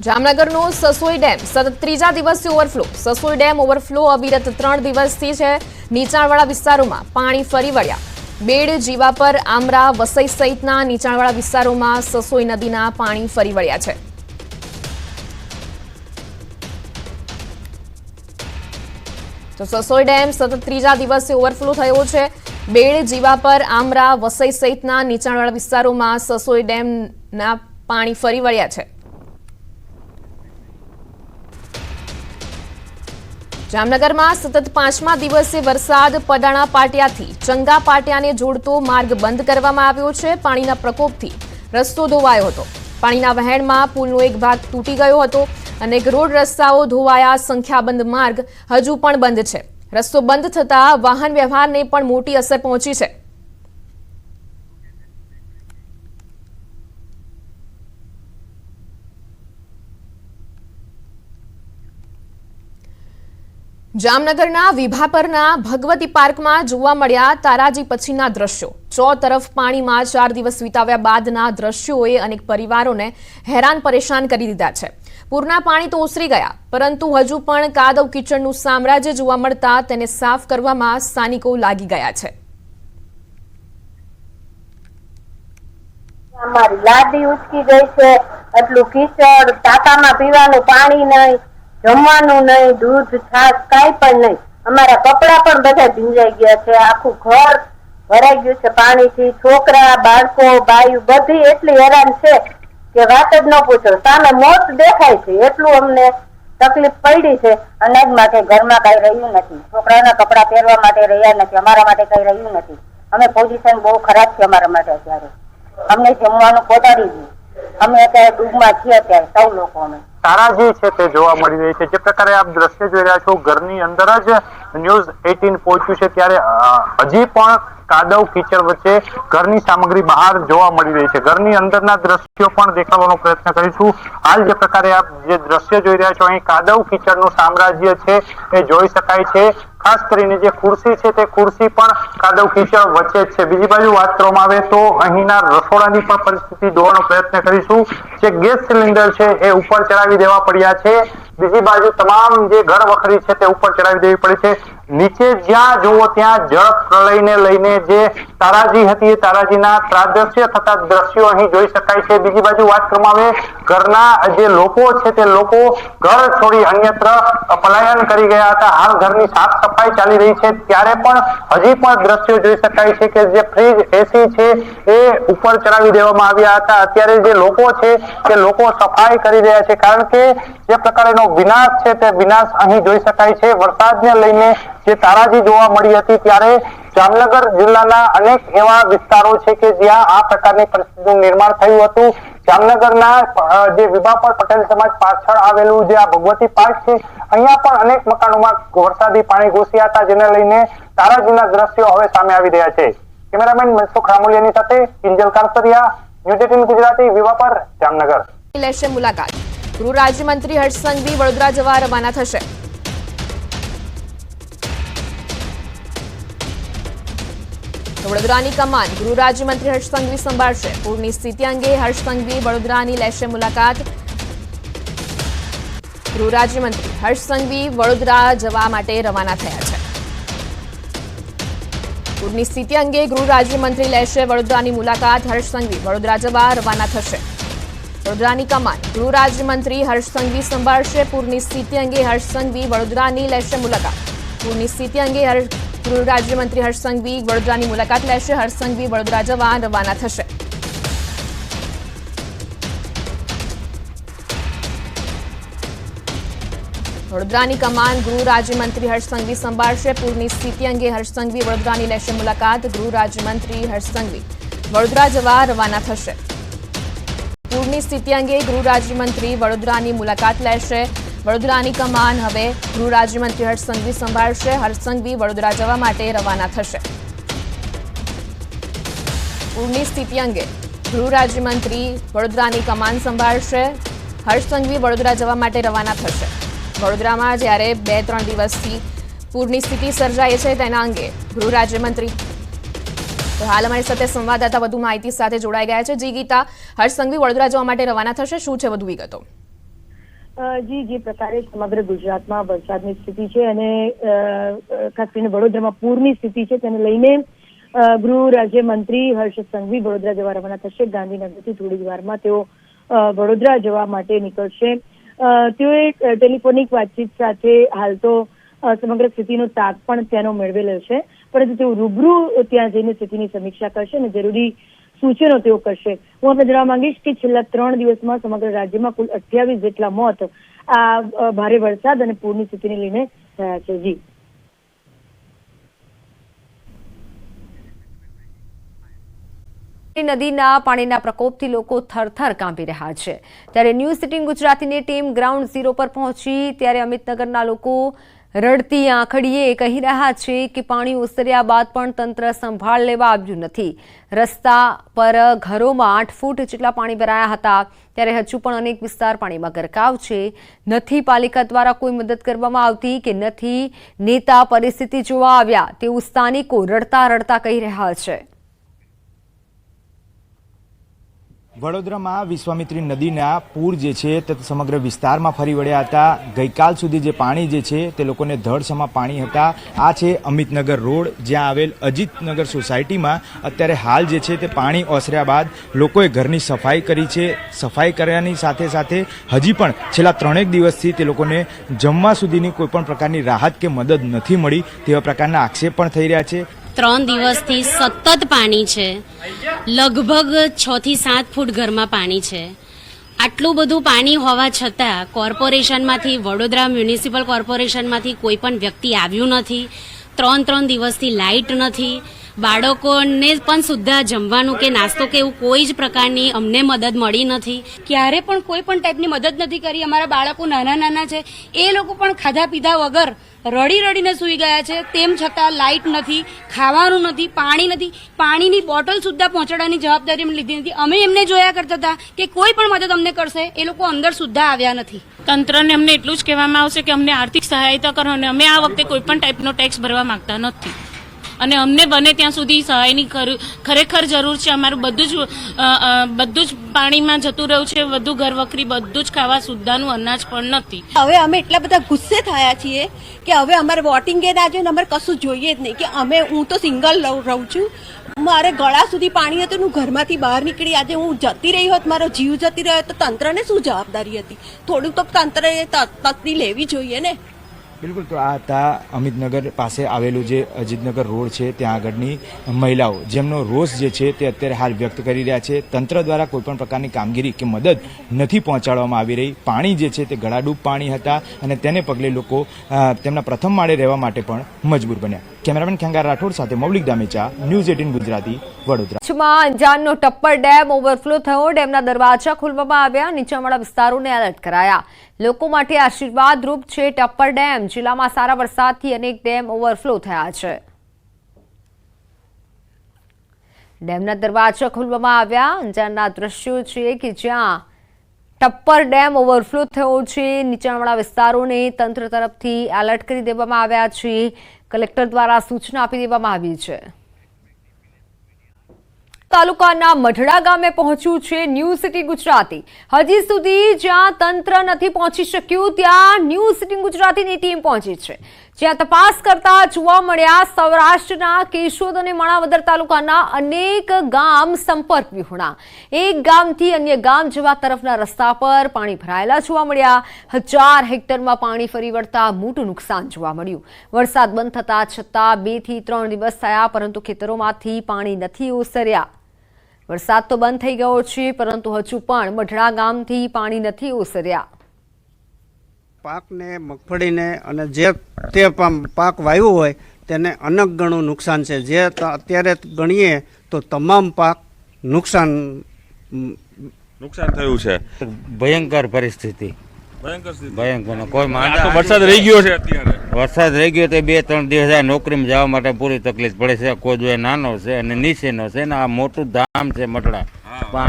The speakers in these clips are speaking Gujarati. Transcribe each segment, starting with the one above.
જામનગરનો સસોઈ ડેમ સતત ત્રીજા દિવસે ઓવરફ્લો. સસોઈ ડેમ ઓવરફ્લો અવિરત 3 દિવસથી છે. નીચાણવાળા વિસ્તારોમાં પાણી ફરી વળ્યા. બેડ, જીવાપર, આમરા, વસઈ સહિતના નીચાણવાળા વિસ્તારોમાં સસોઈ નદીના પાણી ફરી વળ્યા છે. તો સસોઈ ડેમ સતત ત્રીજા દિવસે ઓવરફ્લો થયો છે. બેડ, જીવાપર, આમરા, વસઈ સહિતના નીચાણવાળા વિસ્તારોમાં સસોઈ ડેમના પાણી ફરી વળ્યા છે. જામનગરમાં સતત 5મા દિવસે વરસાદ. પડાણા પાટિયાથી ચંગા પાટિયાને જોડતો માર્ગ બંધ કરવામાં આવ્યો છે. પાણીના પ્રકોપથી રસ્તો ધોવાયો હતો. પાણીના વહેણમાં પુલનો એક ભાગ તૂટી ગયો હતો. અનેક રોડ રસ્તાઓ ધોવાયા. સંખ્યાબંધ માર્ગ હજુ પણ બંધ છે. રસ્તો બંધ થતાં વાહન વ્યવહારને પણ મોટી અસર પહોંચી છે. જામનગરના વિભાપરના ભગવતી પાર્કમાં જોવા મળ્યા તારાજી પછીના દ્રશ્યો. તરફ પાણીમાં 4 દિવસ વિતાવ્યા બાદના દ્રશ્યોએ અનેક પરિવારોને હેરાન પરેશાન કરી દીધા છે. પૂરના પાણી તો ઓસરી ગયા, પરંતુ હજુ પણ કાદવ કીચડનું સામ્રાજ્ય જોવા મળતા તેને સાફ કરવામાં સ્થાનિકો લાગી ગયા છે. અમારી લાદી ઉચકી ગઈ છે. એટલું કીચડ, ટાંકામાં પીવાનું પાણી નહીં, જમવાનું નહીં, દૂધ, છાશ કાંઈ પણ નહીં. અમારા કપડા પણ બધા ભીંજાઈ ગયા છે. આખું ઘર ભરાઈ ગયું છે પાણીથી. છોકરા, બાળકો, બાયું બધી એટલી હેરાન છે કે વાત જ ન પૂછો. સામે મોત દેખાય છે. એટલું અમને તકલીફ પડી છે. અનાજ માટે ઘરમાં કઈ રહ્યું નથી. છોકરાના કપડા પહેરવા માટે રહ્યા નથી. અમારા માટે કઈ રહ્યું નથી. અમે પોઝિશન બહુ ખરાબ છે અમારા માટે. અત્યારે અમને જમવાનું પહોંચાડી દીધું. અમે અત્યારે ડૂબમાં છીએ. અત્યારે સૌ લોકો અમે તારાજી છે તે જોવા મળી રહી છે. જે પ્રકારે આપ દ્રશ્ય જોઈ રહ્યા છો, ઘરની અંદર જ ન્યૂઝ 18 પહોંચ્યું છે, ત્યારે હજી પણ કાદવ કીચડ વચ્ચે ઘરની સામગ્રી બહાર જોવા મળી રહી છે. ઘરની અંદરના દ્રશ્યો પણ દેખાડવાનો પ્રયત્ન કરીશું. હાલ જે પ્રકારે આપ જે દ્રશ્ય જોઈ રહ્યા છો, અહીં કાદવ કીચડનું સામ્રાજ્ય છે એ જોઈ શકાય છે. ખાસ કરીને જે ખુરશી છે તે ખુરશી પણ કાદવ કીચડ વચ્ચે જ છે. બીજી બાજુ વાત કરવામાં આવે તો અહીંના રસોડાની પણ પરિસ્થિતિ જોવાનો પ્રયત્ન કરીશું. જે ગેસ સિલિન્ડર છે એ ઉપર ચડાવી દેવા પડ્યા છે. બીજી બાજુ તમામ જે ઘર વખરી છે તે ઉપર ચડાવી દેવી પડી છે. નીચે જ્યાં જુઓ ત્યાં જળ પ્રલયને લઈને જે તારાજી હતી એ તારાજીના ત્રાદૃશ્ય થતા દ્રશ્યો અહીં જોઈ શકાય છે. બીજી બાજુ વાત કરવામાં આવે, ઘરના જે લોકો છે તે લોકો ઘર છોડી અન્યત્ર પલાયન કરી ગયા હતા. હાલ ઘરની સાફ સફાઈ ચાલી રહી છે, ત્યારે પણ હજી પણ દ્રશ્યો જોઈ શકાય છે કે જે ફ્રીજ, એસી છે એ ઉપર ચડાવી દેવામાં આવ્યા હતા. અત્યારે જે લોકો છે તે લોકો સફાઈ કરી રહ્યા છે, કારણ કે જે પ્રકારનો વિનાશ છે તે વિનાશ અહીં જોઈ શકાય છે. વરસાદને લઈને જે તારાજી જોવા મળી હતી, ત્યારે જામનગર જિલ્લાના અનેક એવા વિસ્તારો છે કે જ્યાં આ પ્રકારની પરિસ્થિતિનું નિર્માણ થયું હતું. જામનગરના જે વિભાપર પટેલ સમાજ પાછળ આવેલું જે આ ભગવતી પાર્ક છે, અહીંયા પણ અનેક મકાનોમાં વરસાદી પાણી ઘૂસ્યા હતા, જેને લઈને તારાજીના દ્રશ્યો હવે સામે આવી રહ્યા છે. કેમેરામેન મનસુખ રામોલિયાની સાથે કિંજલ કારસરિયા, ન્યૂઝ 18 ગુજરાતી, વિભાપર, જામનગર. લેશે મુલાકાત. ગૃહ રાજ્યમંત્રી હર્ષ સંઘવી વડોદરા જવા રવાના થશે. વડોદરાની કમાન ગૃહ રાજ્યમંત્રી હર્ષ સંઘવી સંભાળશે. પૂરની સ્થિતિ અંગે હર્ષ સંઘવી વડોદરાની લેશે મુલાકાત. ગૃહ રાજ્યમંત્રી હર્ષ સંઘવી વડોદરા જવા માટે રવાના થયા છે. પૂરની સ્થિતિ અંગે ગૃહ રાજ્યમંત્રી લેશે વડોદરાની મુલાકાત. હર્ષ સંઘવી વડોદરા જવા રવાના થશે. વડોદરાની કમાન ગૃહ રાજ્યમંત્રી હર્ષ સંઘવી સંભાળશે. પૂરની સ્થિતિ અંગે હર્ષ સંઘવી વડોદરાની લેશે મુલાકાત. પૂરની સ્થિતિ અંગે ગૃહ રાજ્યમંત્રી હર્ષ સંઘવી વડોદરાની મુલાકાત લેશે. હર્ષ સંઘવી વડોદરા જવા રવાના થશે. વડોદરાની કમાન ગૃહ રાજ્યમંત્રી હર્ષ સંઘવી સંભાળશે. પૂરની સ્થિતિ અંગે હર્ષ સંઘવી વડોદરાની લેશે મુલાકાત. ગૃહ રાજ્યમંત્રી હર્ષ સંઘવી વડોદરા જવા રવાના થશે. પૂરની સ્થિતિ અંગે ગૃહ રાજ્યમંત્રી વડોદરાની મુલાકાત લેશે. વડોદરાની કમાન હવે ગૃહ રાજ્યમંત્રી હર્ષ સંઘવી સંભાળશે. હર્ષ સંઘવી વડોદરા જવા માટે રવાના થશે. પૂરની સ્થિતિ અંગે ગૃહ રાજ્યમંત્રી વડોદરાની કમાન સંભાળશે. હર્ષ સંઘવી વડોદરા જવા માટે રવાના થશે. વડોદરામાં જ્યારે 2-3 દિવસથી પૂરની સ્થિતિ સર્જાય છે તેના અંગે ગૃહ રાજ્યમંત્રી તો હાલ અમારી સાથે સંવાદદાતા વધુ માહિતી સાથે જોડાઈ ગયા છે. જી ગીતા, હર્ષ સંઘવી વડોદરા જવા માટે રવાના થશે, શું છે વધુ વિગતો? જી જે પ્રકારે સમગ્ર ગુજરાતમાં વરસાદની સ્થિતિ છે અને ખાસ કરીને વડોદરામાં પૂરની સ્થિતિ છે તેને લઈને ગૃહ રાજ્યમંત્રી હર્ષ સંઘવી વડોદરા જવા રવાના થશે. ગાંધીનગરથી થોડી જ વારમાં તેઓ વડોદરા જવા માટે નીકળશે. તેઓએ ટેલિફોનિક વાતચીત સાથે હાલ તો સમગ્ર સ્થિતિનો તાગ પણ ત્યાંનો મેળવેલો છે, પરંતુ તેઓ રૂબરૂ ત્યાં જઈને સ્થિતિની સમીક્ષા કરશે અને જરૂરી સૂચનો તેઓ કરશે. હું આપને જણાવવા માંગીશ કે છેલ્લા 3 દિવસમાં સમગ્ર રાજ્યમાં કુલ 28 જેટલા મોત આ ભારે વરસાદ અને પૂરની સ્થિતિને લઈને થયા છે. જી નદીના પાણીના પ્રકોપથી લોકો થરથર કાંપી રહ્યા છે. ત્યારે ન્યૂઝ 18 ગુજરાતીની ટીમ ગ્રાઉન્ડ ઝીરો પર પહોંચી ત્યારે અમિતનગરના લોકો રડતી આંખડીએ કહી રહ્યા છે કે પાણી ઓસર્યા બાદ પણ તંત્ર સંભાળ લેવા આવ્યું નથી. રસ્તા પર ઘરોમાં 8 ફૂટ જેટલા પાણી ભરાયા હતા. ત્યારે હજુ પણ અનેક વિસ્તાર પાણીમાં ગરકાવ છે. નથી પાલિકા દ્વારા કોઈ મદદ કરવામાં આવતી કે નથી નેતા પરિસ્થિતિ જોવા આવ્યા તેવું સ્થાનિકો રડતા રડતા કહી રહ્યા છે. વડોદરામાં વિશ્વામિત્રી નદીના પૂર જે છે તે સમગ્ર વિસ્તારમાં ફરી વળ્યા હતા. ગઈકાલ સુધી જે પાણી જે છે તે લોકોને ધડસમાં પાણી હતા. આ છે અમિતનગર રોડ, જ્યાં આવેલ અજીતનગર સોસાયટીમાં અત્યારે હાલ જે છે તે પાણી ઓસર્યા બાદ લોકોએ ઘરની સફાઈ કરી છે. સફાઈ કર્યાની સાથે સાથે હજી પણ છેલ્લા 3 દિવસથી તે લોકોને જમવા સુધીની કોઈ પણ પ્રકારની રાહત કે મદદ નથી મળી તેવા પ્રકારના આક્ષેપ પણ થઈ રહ્યા છે. 3 દિવસથી સતત પાણી છે. લગભગ 6 થી 7 ફૂટ ઘરમાં પાણી છે. આટલું બધું પાણી હોવા છતાં કોર્પોરેશનમાંથી, વડોદરા મ્યુનિસિપલ કોર્પોરેશનમાંથી કોઈ પણ વ્યક્તિ આવ્યું નથી. 3 દિવસથી લાઇટ નથી. બાળકોને પણ સુદ્ધા જમવાનું કે નાસ્તો કે એવું કોઈ જ પ્રકારની અમને મદદ મળી નથી. ક્યારે પણ કોઈ પણ ટાઈપની મદદ નથી કરી. અમારા બાળકો નાના છે, એ લોકો પણ ખાધા પીધા વગર રડીને સૂઈ ગયા છે. તેમ છતાં લાઇટ નથી, ખાવાનું નથી, પાણી નથી. પાણીની બોટલ સુદ્ધા પહોંચાડવાની જવાબદારી અમને લીધી નથી. અમે એમને જોયા કરતા હતા કે કોઈ પણ મદદ અમને કરશે, એ લોકો અંદર સુદ્ધા આવ્યા નથી. તંત્રને અમને એટલું જ કહેવામાં આવશે કે અમને આર્થિક સહાયતા કરો, અને અમે આ વખતે કોઈ પણ ટાઈપનો ટેક્સ ભરવા માંગતા નથી અને અમને બને ત્યાં સુધી સહાયની ખરેખર જરૂર છે. અમારું બધું જ પાણીમાં જતું રહ્યું છે. બધું ઘર વખરી, બધું જ ખાવા સુદ્ધાનું અનાજ પણ નથી. હવે અમે એટલા બધા ગુસ્સે થયા છીએ કે હવે અમારે વોટિંગ ના જોઈએ ને અમારે કશું જોઈએ જ નહીં. કે હું તો સિંગલ રહું છું, મારે ગળા સુધી પાણી હતું, હું ઘરમાંથી બહાર નીકળી આજે હું જતી રહી હોત, મારો જીવ જતી રહ્યો તો તંત્રને શું જવાબદારી હતી? થોડું તો તંત્રએ તકતી લેવી જોઈએ ને. બિલકુલ. તો આ હતા અમિતનગર પાસે આવેલું જે અજીતનગર રોડ છે ત્યાં આગળની મહિલાઓ, જેમનો રોષ જે છે તે અત્યારે હાલ વ્યક્ત કરી રહ્યા છે. તંત્ર દ્વારા કોઈપણ પ્રકારની કામગીરી કે મદદ નથી પહોંચાડવામાં આવી રહી. પાણી જે છે તે ગળાડૂબ પાણી હતા અને તેને પગલે લોકો તેમના પ્રથમ માળે રહેવા માટે પણ મજબૂર બન્યા. કેમેરામેન ખેંગાર રાઠોડ સાથે મૌલિક દામેચા, ન્યૂઝ 18 ગુજરાતી, વડોદરા. કચ્છમાં અંજારનો ટપ્પર ડેમ ઓવરફ્લો થયો. ડેમના દરવાજા ખોલવામાં આવ્યા. નીચાણવાળા વિસ્તારોને એલર્ટ કરાયા. લોકો માટે આશીર્વાદરૂપ છે ટપ્પર ડેમ. જિલ્લામાં સારા વરસાદથી અનેક ડેમ ઓવરફ્લો થયા છે. ડેમના દરવાજા ખોલવામાં આવ્યા. અંજારના દ્રશ્યો છે કે જ્યાં ટપ્પર ડેમ ઓવરફ્લો થયો છે. નીચાણવાળા વિસ્તારોને તંત્ર તરફથી એલર્ટ કરી દેવામાં આવ્યા છે. કલેક્ટર દ્વારા સૂચના આપી દેવામાં આવી છે. તાલુકાના મઢડા ગામે પહોંચ્યું છે ન્યૂઝ 18 ગુજરાતી. હજી સુધી જ્યાં તંત્ર નથી પહોંચી શક્યું ત્યાં ન્યૂઝ 18 ગુજરાતીની ટીમ પહોંચી છે, જ્યાં તપાસ કરતા જોવા મળ્યા સૌરાષ્ટ્રના કેશોદ અને માણાવદર તાલુકાના અનેક ગામ સંપર્ક વિહોણા. એક ગામથી અન્ય ગામ જવા તરફના રસ્તા પર પાણી ભરાયેલા જોવા મળ્યા. 1000 હેક્ટરમાં પાણી ફરી વળતા મોટું નુકસાન જોવા મળ્યું. વરસાદ બંધ થતા છતાં 2 થી 3 દિવસ થયા પરંતુ ખેતરોમાંથી પાણી નથી ઓસર્યા. વરસાદ તો બંધ થઈ ગયો છે પરંતુ હજુ પણ મઢડા ગામથી પાણી નથી ઓસર્યા. પાકને, મગફળીને અને જે તે પાક વાવ્યો હોય તેને અનેક ગણું નુકસાન છે. જે અત્યારે ગણીએ તો તમામ પાક નુકસાન થયું છે. ભયંકર પરિસ્થિતિ, ભયંકર. કોઈ વરસાદ રહી ગયો છે. અત્યારે વરસાદ રહી ગયો તો 2-3 દિવસ નોકરીમાં જવા માટે પૂરી તકલીફ પડે છે. કોઈ નાનો છે અને નીચેનો છે ને આ મોટું ધામ છે મઢડા,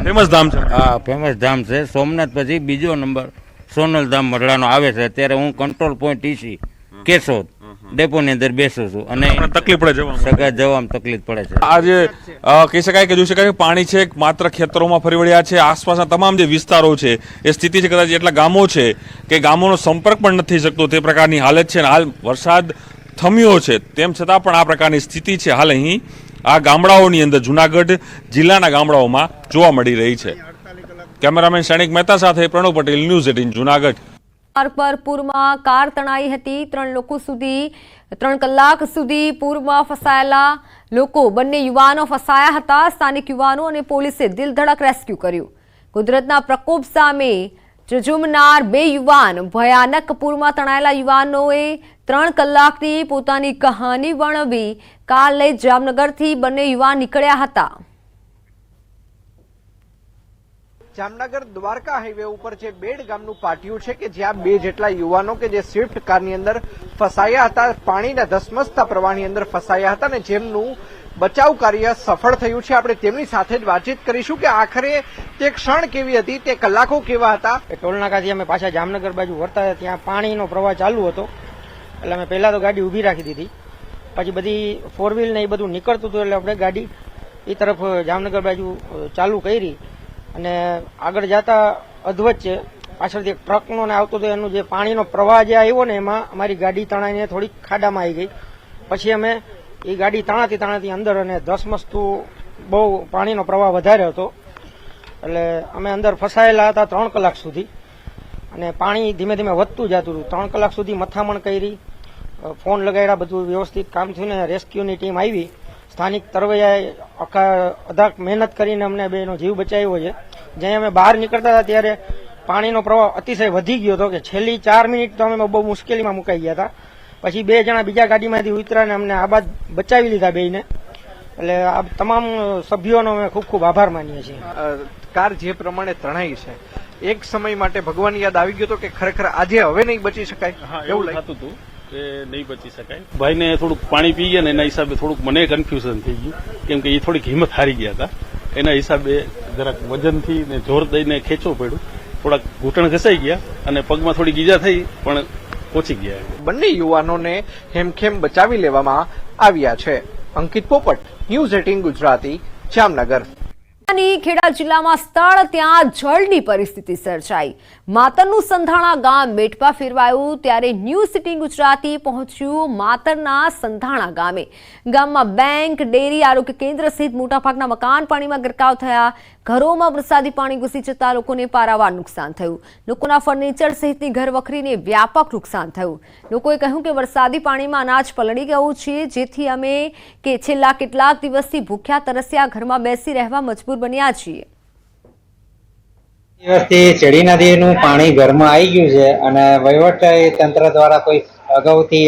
ફેમસ ધામ છે. હા, ફેમસ ધામ છે. સોમનાથ પછી બીજો નંબર સોનલ ધામ મઢડાનો આવે છે. અત્યારે હું કંટ્રોલ પોઈન્ટ ઈસી કેશોદ ડેપોની અંદર બેસું છું અને તકલીફ પડે જવામાં તકલીફ પડે છે. આજે કહી શકાય કે જોઈ શકાય કે પાણી છે માત્ર ખેતરોમાં ફરી વળ્યા છે. આસપાસના તમામ જે વિસ્તારો છે એ સ્થિતિ છે, કદાચ એટલા ગામો છે કે ગામોનો સંપર્ક પણ નથી થઈ શકતો તે પ્રકારની હાલત છે. હાલ વરસાદ થમ્યો છે તેમ છતાં પણ આ પ્રકારની સ્થિતિ છે હાલ અહીં આ ગામડાઓની અંદર જુનાગઢ જિલ્લાના ગામડાઓમાં જોવા મળી રહી છે. કેમેરામેન સૈનિક મહેતા સાથે પ્રણવ પટેલ, ન્યૂઝ 18 જુનાગઢ. માર્ગ પર પૂરમાં કાર તણાઈ હતી. 3 કલાક સુધી પૂરમાં ફસાયેલા લોકો, બંને યુવાનો ફસાયા હતા. સ્થાનિક યુવાનો અને પોલીસે દિલધડક રેસ્ક્યુ કર્યું. કુદરતના પ્રકોપ સામે ઝઝુમનાર 2 યુવાન, ભયાનક પૂરમાં તણાયેલા યુવાનોએ 3 કલાકની પોતાની કહાની વર્ણવી. કાર લઈ જામનગરથી બંને યુવાન નીકળ્યા હતા. જામનગર દ્વારકા હાઈવે ઉપર જે બેડ ગામનું પાટિયું છે કે જ્યાં 2 જેટલા યુવાનો કે જે સ્વિફ્ટ કારની અંદર ફસાયા હતા, પાણીના ધસમસતા પ્રવાહની અંદર ફસાયા હતા અને જેમનું બચાવ કાર્ય સફળ થયું છે. આપણે તેમની સાથે જ વાતચીત કરીશું કે આખરે તે ક્ષણ કેવી હતી, તે કલાકો કેવા હતા. ટોલનાકાથી અમે પાછા જામનગર બાજુ વળતા ત્યાં પાણીનો પ્રવાહ ચાલુ હતો એટલે અમે પહેલા તો ગાડી ઊભી રાખી દીધી. પછી બધી 4 વ્હીલ ને એ બધું નીકળતું હતું એટલે આપણે ગાડી એ તરફ જામનગર બાજુ ચાલુ કરી અને આગળ જતા અધવચ્ચે પાછળથી એક ટ્રકનો ને આવતો હતો, એનું જે પાણીનો પ્રવાહ જે આવ્યો ને એમાં અમારી ગાડી તણાઈને થોડીક ખાડામાં આવી ગઈ. પછી અમે એ ગાડી તણાતી અંદર અને ધસમસતું બહુ પાણીનો પ્રવાહ વધારે હતો એટલે અમે અંદર ફસાયેલા હતા 3 કલાક સુધી અને પાણી ધીમે ધીમે વધતું જતું હતું. 3 કલાક સુધી મથામણ કરી, ફોન લગાડ્યા, બધું વ્યવસ્થિત કામ થયું ને રેસ્ક્યુની ટીમ આવી. સ્થાનિક તરવૈયાએ અઢાક મહેનત કરીને અમને બેનો જીવ બચાવ્યો છે. જ્યાં અમે બહાર નીકળતા હતા ત્યારે પાણીનો પ્રવાહ અતિશય વધી ગયો હતો કે છેલ્લી 4 મિનિટ તો અમે બહુ મુશ્કેલીમાં મુકાઈ ગયા હતા. પછી 2 જણા બીજા ગાડીમાંથી ઉતર્યા અને અમને આ બાદ બચાવી લીધા બેયને. એટલે આ તમામ સભ્યોનો અમે ખૂબ ખૂબ આભાર માનીએ છીએ. કાર જે પ્રમાણે તણાઈ છે, એક સમય માટે ભગવાન યાદ આવી ગયો હતો કે ખરેખર આજે હવે નહીં બચી શકાય, એવું લાગતું હતું કે નહીં બચી શકાય. ભાઈને થોડુંક પાણી પી ગયા ને એના હિસાબે થોડુંક મને કન્ફ્યુઝન થઈ ગયું, કેમ કે એ થોડીક હિંમત હારી ગયા હતા. એના હિસાબે જરાક વજનથી ને જોર દઈને ખેંચવું પડ્યું. થોડાક ઘૂંટણ ઘસાઈ ગયા અને પગમાં થોડી ઈજા થઈ પણ પહોંચી ગયા. બંને યુવાનોને હેમખેમ બચાવી લેવામાં આવ્યા છે. અંકિત પોપટ, ન્યૂઝ 18 ગુજરાતી, જામનગર. ખેડા જિલ્લામાં સ્થળ ત્યાં જળની પરિસ્થિતિ સર્જાઈ. માતરનું સંધાણા ગામ બેટમાં ફેરવાયું ત્યારે ન્યૂઝ 18 ગુજરાતી પહોંચ્યું માતરના સંધાણા ગામે. ગામમાં બેંક, ડેરી, આરોગ્ય કેન્દ્ર સહિત મોટાભાગના મકાન પાણીમાં ગરકાવ થયા. ઘરોમાં વરસાદી પાણી ઘૂસી જતા લોકોને પારાવાર નુકસાન થયું. લોકોના ફર્નિચર સહિતની ઘરવખરીને વ્યાપક નુકસાન થયું. લોકોએ કહ્યું કે વરસાદી પાણીમાં અનાજ પલળી ગયું છે, જેથી અમે છેલ્લા કેટલાક દિવસથી ભૂખ્યા તરસ્યા ઘરમાં બેસી રહેવા મજબૂર બન્યા છીએ. દિવસથી ચેડી નદીનું પાણી ઘરમાં આવી ગયું છે અને વહીવટ તંત્ર દ્વારા કોઈ અગાઉથી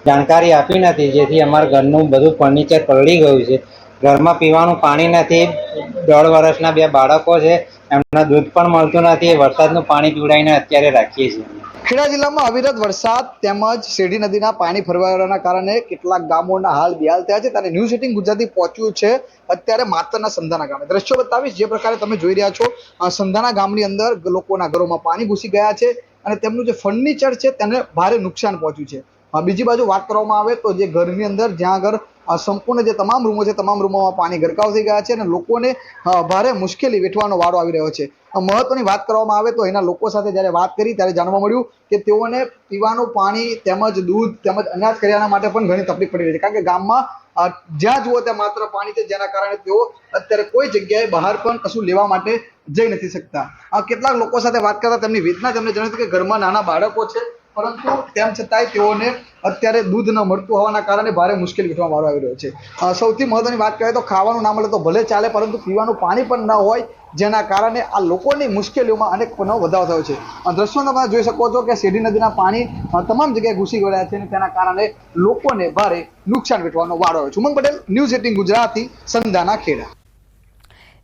જાણકારી આપી નથી, જેથી અમારા ઘરનું બધું ફર્નિચર પલળી ગયું છે. ઘરમાં પીવાનું પાણી નથી. 1.5 વર્ષના 2 બાળકો છે, એમના દૂધ પણ મળતું નથી. વરસાદનું પાણી પીવડાવીને અત્યારે રાખીએ છીએ. ખેડા જિલ્લામાં અવિરત વરસાદ તેમજ શેરડી નદીના પાણી ફરવાના કારણે કેટલાક ગામોના હાલ બેહાલ થયા છે. ત્યારે ન્યૂઝ 18 ગુજરાતી પહોંચ્યું છે અત્યારે માતરના સંધાના ગામે. દ્રશ્યો બતાવીશ જે પ્રકારે તમે જોઈ રહ્યા છો. સંધાના ગામની અંદર લોકોના ઘરોમાં પાણી ઘૂસી ગયા છે અને તેમનું જે ફર્નિચર છે તેને ભારે નુકસાન પહોંચ્યું છે. બીજી બાજુ વાત કરવામાં આવે તો જે ઘરની અંદર જ્યાં આગળ સંપૂર્ણ જે તમામ રૂમો છે, તમામ રૂમોમાં પાણી ગરકાવ થઈ ગયા છે અને લોકોને ભારે મુશ્કેલી વેઠવાનો વારો આવી રહ્યો છે. મહત્વની વાત કરવામાં આવે તો એના લોકો સાથે જ્યારે વાત કરી ત્યારે જાણવા મળ્યું કે તેઓને પીવાનું પાણી તેમજ દૂધ તેમજ અનાજ કરિયાણા માટે પણ ઘણી તકલીફ પડી રહી છે, કારણ કે ગામમાં જ્યાં જુઓ ત્યાં માત્ર પાણી છે, જેના કારણે તેઓ અત્યારે કોઈ જગ્યાએ બહાર પણ કશું લેવા માટે જઈ નથી શકતા. કેટલાક લોકો સાથે વાત કરતા તેમની વેદના તેમને જણાવી કે ઘરમાં નાના બાળકો છે, પરંતુ તેમ છતાંય તેઓને અત્યારે દૂધ ન મળતું હોવાના કારણે ભારે મુશ્કેલી વેઠવાનો વારો આવી રહ્યો છે. સૌથી મહત્વની વાત કરીએ તો ખાવાનું ના મળે તો ભલે ચાલે, પરંતુ પીવાનું પાણી પણ ન હોય, જેના કારણે આ લોકોની મુશ્કેલીઓમાં અનેક પનો વધારો થયો છે. દ્રશ્યો તમે જોઈ શકો છો કે શેરડી નદીના પાણી તમામ જગ્યાએ ઘૂસી ગયા છે અને તેના કારણે લોકોને ભારે નુકસાન વેઠવાનો વારો આવ્યો છે. ઉમંગ પટેલ, ન્યૂઝ 18 ગુજરાતી, સંધાના, ખેડા.